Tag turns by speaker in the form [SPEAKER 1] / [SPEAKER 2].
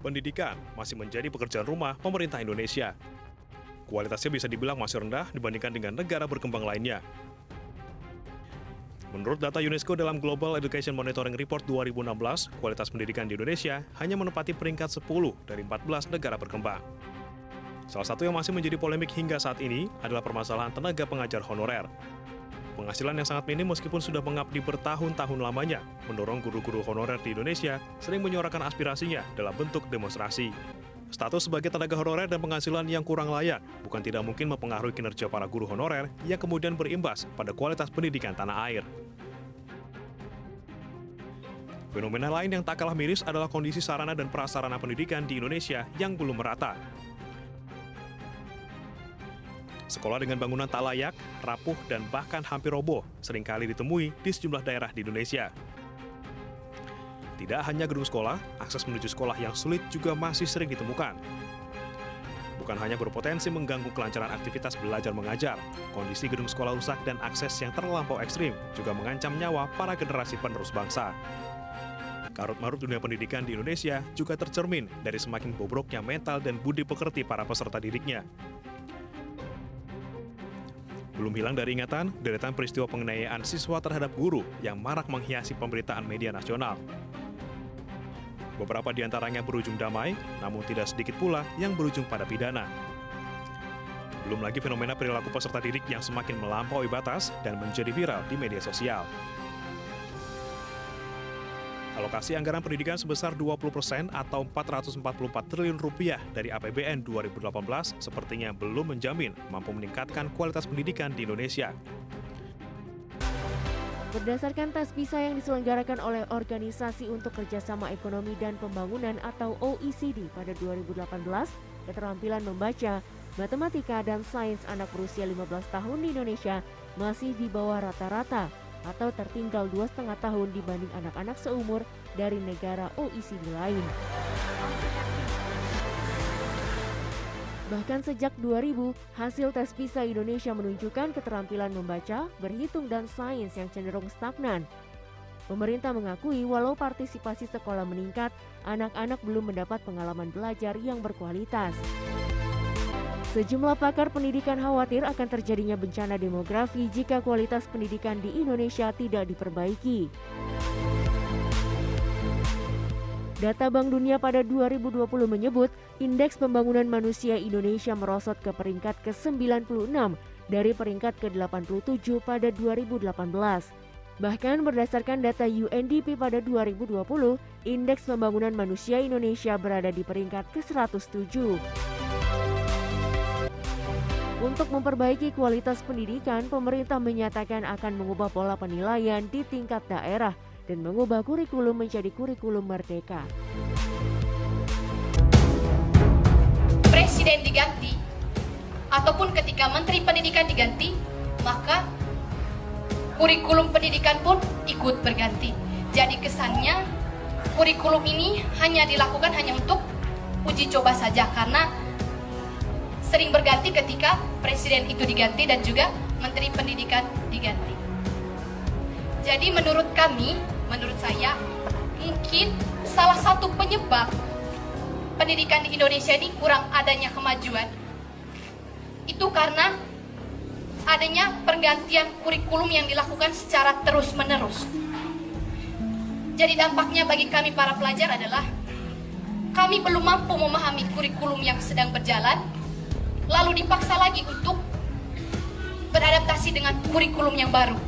[SPEAKER 1] Pendidikan masih menjadi pekerjaan rumah pemerintah Indonesia. Kualitasnya bisa dibilang masih rendah dibandingkan dengan negara berkembang lainnya. Menurut data UNESCO dalam Global Education Monitoring Report 2016, kualitas pendidikan di Indonesia hanya menempati peringkat 10 dari 14 negara berkembang. Salah satu yang masih menjadi polemik hingga saat ini adalah permasalahan tenaga pengajar honorer. Penghasilan yang sangat minim meskipun sudah mengabdi bertahun-tahun lamanya, mendorong guru-guru honorer di Indonesia sering menyuarakan aspirasinya dalam bentuk demonstrasi. Status sebagai tenaga honorer dan penghasilan yang kurang layak bukan tidak mungkin mempengaruhi kinerja para guru honorer yang kemudian berimbas pada kualitas pendidikan tanah air. Fenomena lain yang tak kalah miris adalah kondisi sarana dan prasarana pendidikan di Indonesia yang belum merata. Sekolah dengan bangunan tak layak, rapuh, dan bahkan hampir roboh seringkali ditemui di sejumlah daerah di Indonesia. Tidak hanya gedung sekolah, akses menuju sekolah yang sulit juga masih sering ditemukan. Bukan hanya berpotensi mengganggu kelancaran aktivitas belajar mengajar, kondisi gedung sekolah rusak dan akses yang terlampau ekstrim juga mengancam nyawa para generasi penerus bangsa. Karut-marut dunia pendidikan di Indonesia juga tercermin dari semakin bobroknya mental dan budi pekerti para peserta didiknya. Belum hilang dari ingatan deretan peristiwa penganiayaan siswa terhadap guru yang marak menghiasi pemberitaan media nasional. Beberapa di antaranya berujung damai, namun tidak sedikit pula yang berujung pada pidana. Belum lagi fenomena perilaku peserta didik yang semakin melampaui batas dan menjadi viral di media sosial. Alokasi anggaran pendidikan sebesar 20% atau 444 triliun rupiah dari APBN 2018 sepertinya belum menjamin mampu meningkatkan kualitas pendidikan di Indonesia.
[SPEAKER 2] Berdasarkan tes PISA yang diselenggarakan oleh Organisasi untuk Kerjasama Ekonomi dan Pembangunan atau OECD pada 2018, keterampilan membaca, matematika, dan sains anak berusia 15 tahun di Indonesia masih di bawah rata-rata atau tertinggal 2,5 tahun dibanding anak-anak seumur dari negara OECD lain. Bahkan sejak 2000, hasil tes PISA Indonesia menunjukkan keterampilan membaca, berhitung, dan sains yang cenderung stagnan. Pemerintah mengakui walau partisipasi sekolah meningkat, anak-anak belum mendapat pengalaman belajar yang berkualitas. Sejumlah pakar pendidikan khawatir akan terjadinya bencana demografi jika kualitas pendidikan di Indonesia tidak diperbaiki. Data Bank Dunia pada 2020 menyebut, Indeks Pembangunan Manusia Indonesia merosot ke peringkat ke-96 dari peringkat ke-87 pada 2018. Bahkan berdasarkan data UNDP pada 2020, Indeks Pembangunan Manusia Indonesia berada di peringkat ke-107. Untuk memperbaiki kualitas pendidikan, pemerintah menyatakan akan mengubah pola penilaian di tingkat daerah dan mengubah kurikulum menjadi kurikulum merdeka.
[SPEAKER 3] Presiden diganti, ataupun ketika Menteri Pendidikan diganti, maka kurikulum pendidikan pun ikut berganti. Jadi kesannya kurikulum ini hanya dilakukan hanya untuk uji coba saja, karena sering berganti ketika presiden itu diganti dan juga menteri pendidikan diganti. Jadi menurut saya, mungkin salah satu penyebab pendidikan di Indonesia ini kurang adanya kemajuan itu karena adanya pergantian kurikulum yang dilakukan secara terus-menerus. Jadi dampaknya bagi kami para pelajar adalah kami belum mampu memahami kurikulum yang sedang berjalan, lalu dipaksa lagi untuk beradaptasi dengan kurikulum yang baru.